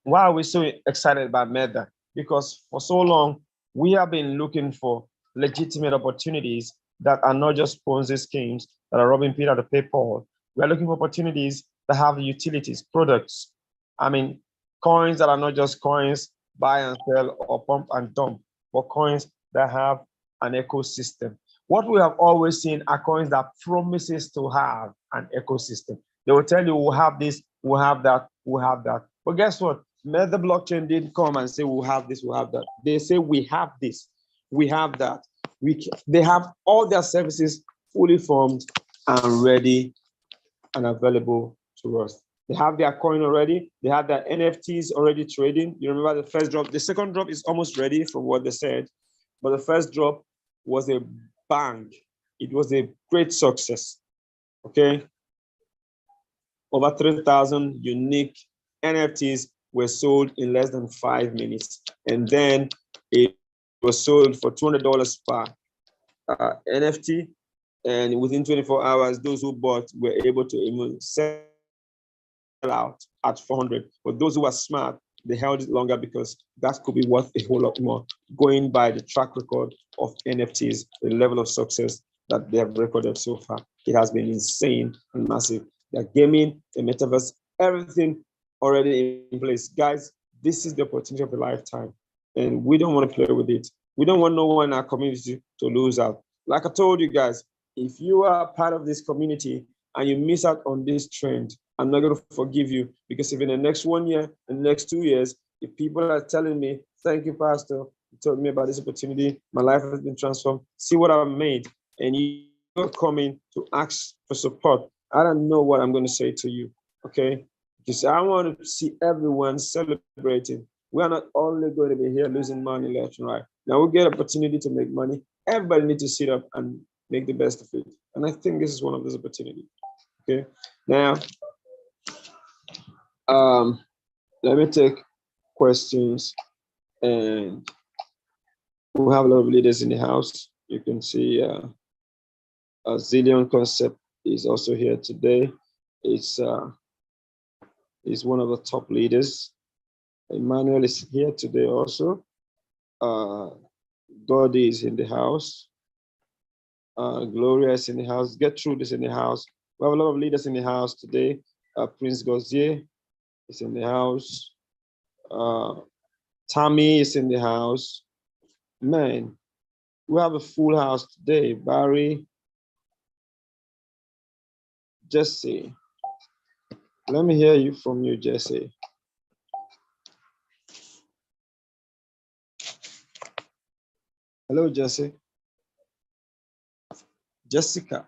why are we so excited about METHER? Because for so long, we have been looking for legitimate opportunities that are not just Ponzi schemes that are robbing Peter to pay Paul. We're looking for opportunities that have utilities, products. I mean, coins that are not just coins, buy and sell or pump and dump, but coins that have an ecosystem. What we have always seen are coins that promises to have an ecosystem. They will tell you, we'll have this, we'll have that, we'll have that. But guess what? METHER blockchain didn't come and say, we'll have this, we'll have that. They say, we have this, we have that. They have all their services fully formed and ready and available to us. They have their coin already. They have their NFTs already trading. You remember the first drop. The second drop is almost ready from what they said, but the first drop was a bang. It was a great success, okay? Over 3,000 unique NFTs were sold in less than 5 minutes. And then it was sold for $200 per NFT. And within 24 hours, those who bought were able to even sell out at 400. But those who were smart, they held it longer because that could be worth a whole lot more. Going by the track record of NFTs, the level of success that they have recorded so far, it has been insane and massive. The gaming, the metaverse, everything already in place. Guys, this is the opportunity of a lifetime, and we don't want to play with it. We don't want no one in our community to lose out. Like I told you guys, if you are part of this community and you miss out on this trend, I'm not going to forgive you, because if in the next 1 year, in the next 2 years, if people are telling me, thank you, Pastor, you told me about this opportunity, my life has been transformed, see what I've made, and you're coming to ask for support, I don't know what I'm going to say to you, okay? Because I want to see everyone celebrating. We are not only going to be here losing money left and right. Now we get opportunity to make money. Everybody needs to sit up and make the best of it. And I think this is one of those opportunities. Okay. Now, let me take questions, and we have a lot of leaders in the house. You can see a Zillion Concept is also here today. It's one of the top leaders. Emmanuel is here today also. God is in the house. Gloria is in the house. Gertrude is in the house. We have a lot of leaders in the house today. Prince Gauthier is in the house. Tammy is in the house. Man, we have a full house today. Barry, Jesse. Let me hear you from you, Jesse. Hello, Jesse. Jessica.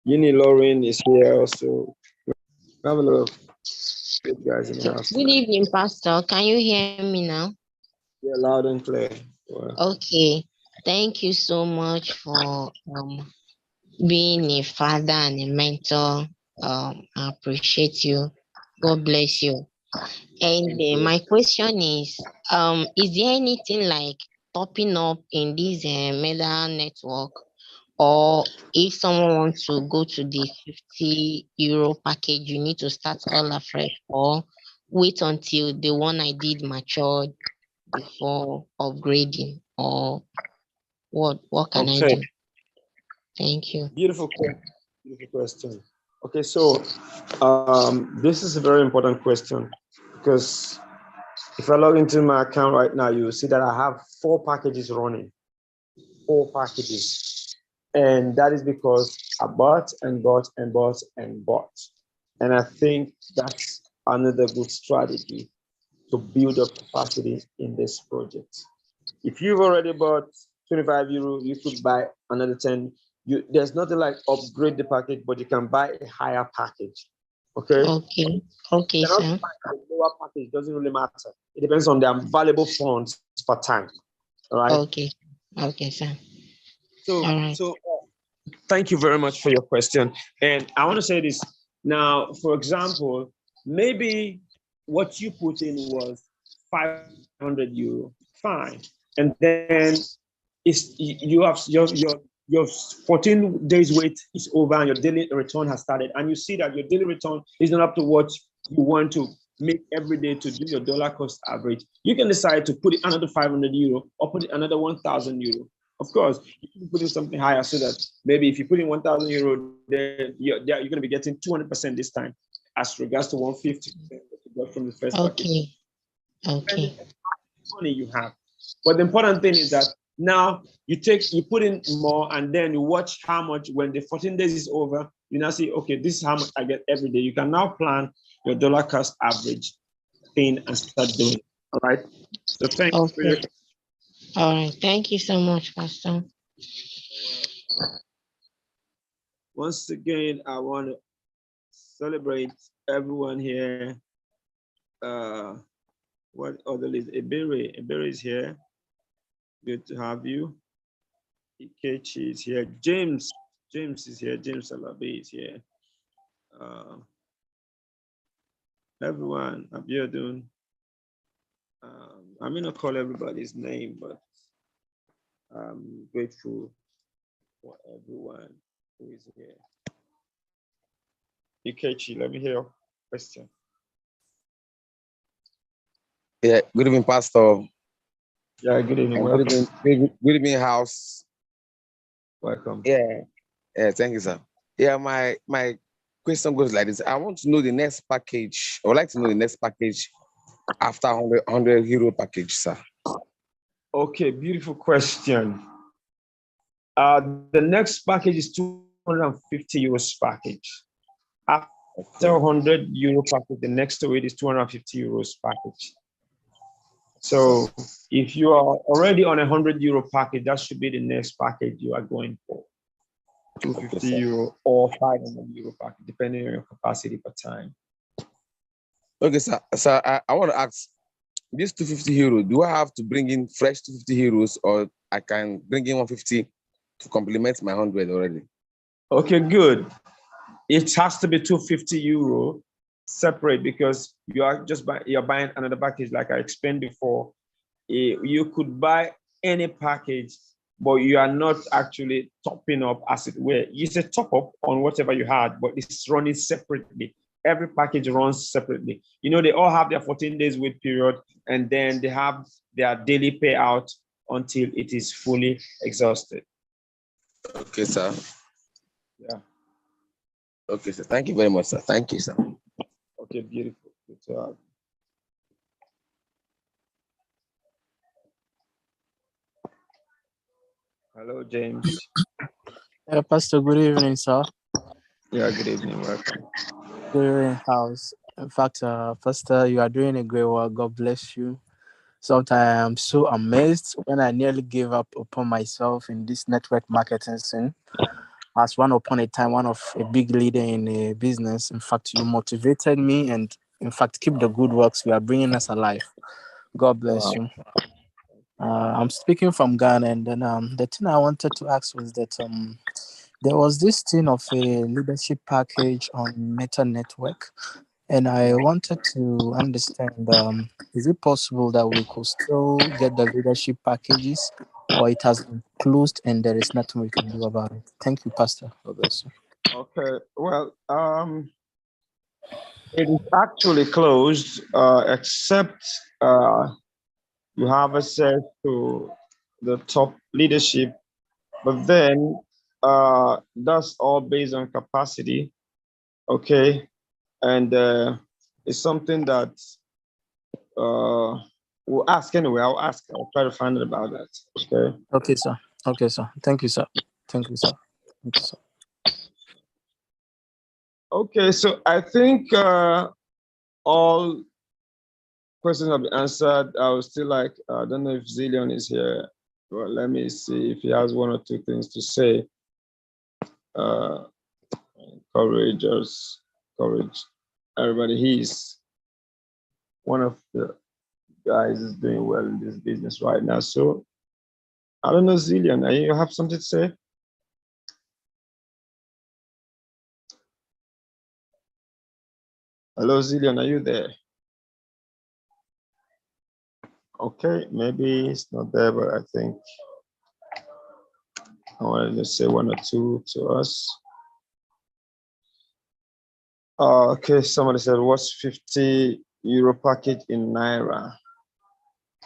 Yini Lauren is here also. We have a lot of good guys in the house. Good evening, Pastor. Can you hear me now? Yeah, loud and clear. Wow. Okay. Thank you so much for being a father and a mentor. I appreciate you. God bless you. And my question is there anything like topping up in this METHER network, or if someone wants to go to the €50 package, you need to start all afresh, or wait until the one I did matured before upgrading, or what can I do? Thank you. Beautiful question. Okay, so this is a very important question, because if I log into my account right now, you'll see that I have 4 packages running. 4 packages. And that is because I bought and bought and bought and bought. And I think that's another good strategy to build up capacity in this project. If you've already bought €25, you could buy another 10. There's nothing like upgrade the package, but you can buy a higher package. Okay. Okay, sir. The lower package doesn't really matter. It depends on the available funds per time. All right. Okay, sir. So thank you very much for your question. And I want to say this now. For example, maybe what you put in was €500. Fine. And then you have your 14 days wait is over and your daily return has started, and you see that your daily return is not up to what you want to make every day to do your dollar cost average. You can decide to put in another €500 or put in another €1,000. Of course, you can put in something higher so that maybe if you put in €1,000, then you're going to be getting 200% this time, as regards to 150% that you got from the first package. Okay. Money you have. But the important thing is that now you put in more, and then you watch how much when the 14 days is over, you now see, okay, this is how much I get every day. You can now plan your dollar cost average thing and start doing it. All right. So thank you for your. All right. Thank you so much, Pastor. Once again, I want to celebrate everyone here. What other is Ebere? Ebere is here. Good to have you. Ikechi is here. James is here. James Alabi is here. Everyone, Abiodun. I'm gonna call everybody's name, but I'm grateful for everyone who is here. Ikechi, let me hear your question. Yeah, good evening, Pastor. Yeah, good evening. Good evening, house. Welcome. Yeah, thank you, sir. Yeah, my question goes like this. I want to know the next package. I would like to know the next package after €100 package, sir. Okay, beautiful question. The next package is €250 package. After €100 package, the next to it is €250 package. So if you are already on €100 package, that should be the next package you are going for. €250 or €500 package, depending on your capacity per time. Okay, sir. So I want to ask, this €250, do I have to bring in fresh €250, or I can bring in 150 to complement my 100 already? Okay, good. It has to be €250 separate, because you're buying another package. Like I explained before, you could buy any package, but you are not actually topping up, as it were. You say top up on whatever you had, but it's running separately. Every package runs separately. You know, they all have their 14 days wait period, and then they have their daily payout until it is fully exhausted. Okay, sir. Yeah. Okay, sir. Thank you very much, sir. Thank you, sir. Okay, beautiful. Good to have. Hello, James. Pastor, good evening, sir. Yeah, good evening. Welcome. Good evening, house. In fact, Pastor, you are doing a great work. God bless you. Sometimes I'm so amazed when I nearly gave up upon myself in this network marketing scene. As one upon a time, one of a big leader in a business. In fact, you motivated me, and in fact, keep the good works. You are bringing us alive. God bless you. I'm speaking from Ghana, and then the thing I wanted to ask was that there was this thing of a leadership package on Meta Network, and I wanted to understand, is it possible that we could still get the leadership packages, or it has been closed and there is nothing we can do about it? Thank you, Pastor. God bless you. Okay, well, it is actually closed, except you have access to the top leadership, but then that's all based on capacity, okay? And it's something that we'll ask anyway. I'll try to find out about that, okay? Okay, sir. Okay, sir. Thank you, sir. Thank you, sir. Thank you, sir. Okay, so I think all questions have been answered. I would still like, I don't know if Zillion is here. Well, let me see if he has one or two things to say. Courage, everybody. He's one of the guys is doing well in this business right now. So I don't know, Zillion, you have something to say? Hello, Zillion, are you there? Okay, maybe it's not there, but I think I wanted to say one or two to us. Okay, somebody said, what's €50 package in Naira?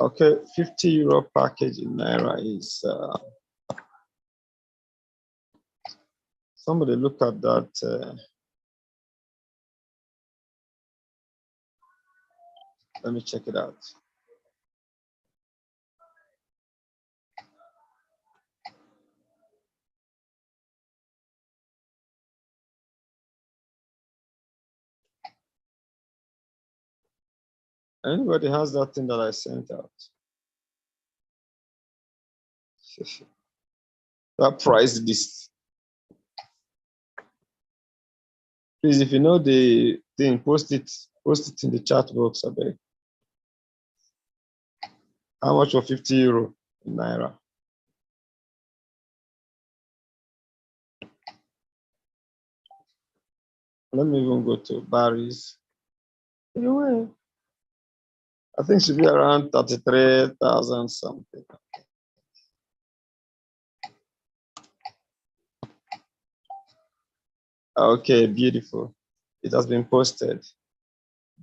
Okay, €50 package in Naira is, somebody look at that. Let me check it out. Anybody has that thing that I sent out? That price list. Please, if you know the thing, post it in the chat box, I beg. How much for €50 in Naira? Let me even go to Barry's. Anyway, I think it should be around 33,000 something. Okay, beautiful. It has been posted.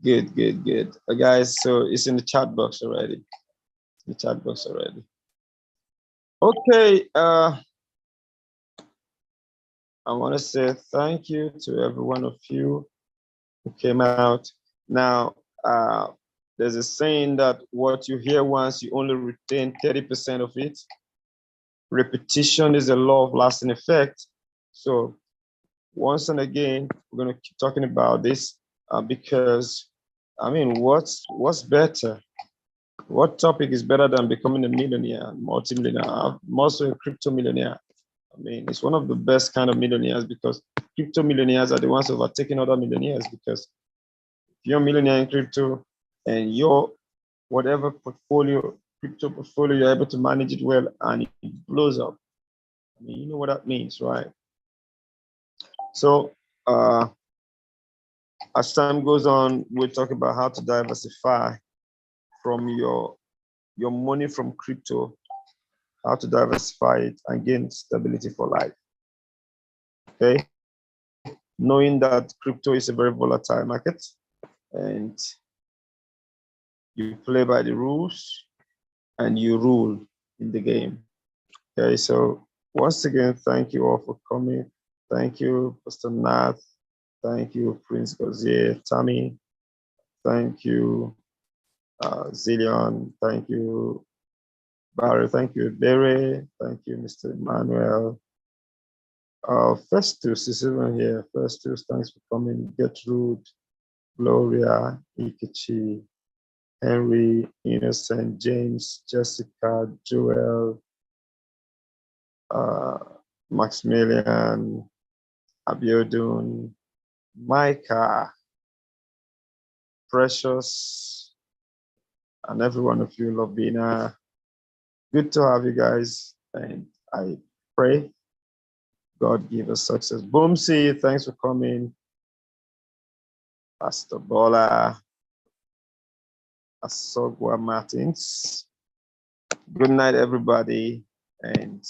Good, good, good. Guys, so it's in the chat box already. The chat box already. Okay, I want to say thank you to every one of you who came out. Now, there's a saying that what you hear once, you only retain 30% of it. Repetition is a law of lasting effect. So once and again, we're going to keep talking about this because, I mean, what's better What topic is better than becoming a millionaire, multi-millionaire? I'm also a crypto millionaire. I mean, it's one of the best kind of millionaires because crypto millionaires are the ones overtaking other millionaires, because if you're a millionaire in crypto and your whatever portfolio, crypto portfolio, you're able to manage it well and it blows up. I mean, you know what that means, right? So as time goes on, we'll talk about how to diversify from your money from crypto, how to diversify it and gain stability for life. Okay, knowing that crypto is a very volatile market and you play by the rules and you rule in the game. Okay, so once again, thank you all for coming. Thank you, Pastor Nath. Thank you, Prince Gazier, Tammy. Thank you, Zillion. Thank you, Barry. Thank you, Barry. Thank you, Mr. Emmanuel. Festus is even here. Festus, thanks for coming. Gertrude, Gloria, Ikichi, Henry, Innocent, James, Jessica, Joel, Maximilian, Abiodun, Micah, Precious, and every one of you, Lovina. Good to have you guys, and I pray God give us success. Boomsy, thanks for coming. Pastor Bola, Asogwa Martins. Good night, everybody, and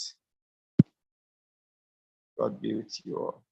God be with you all.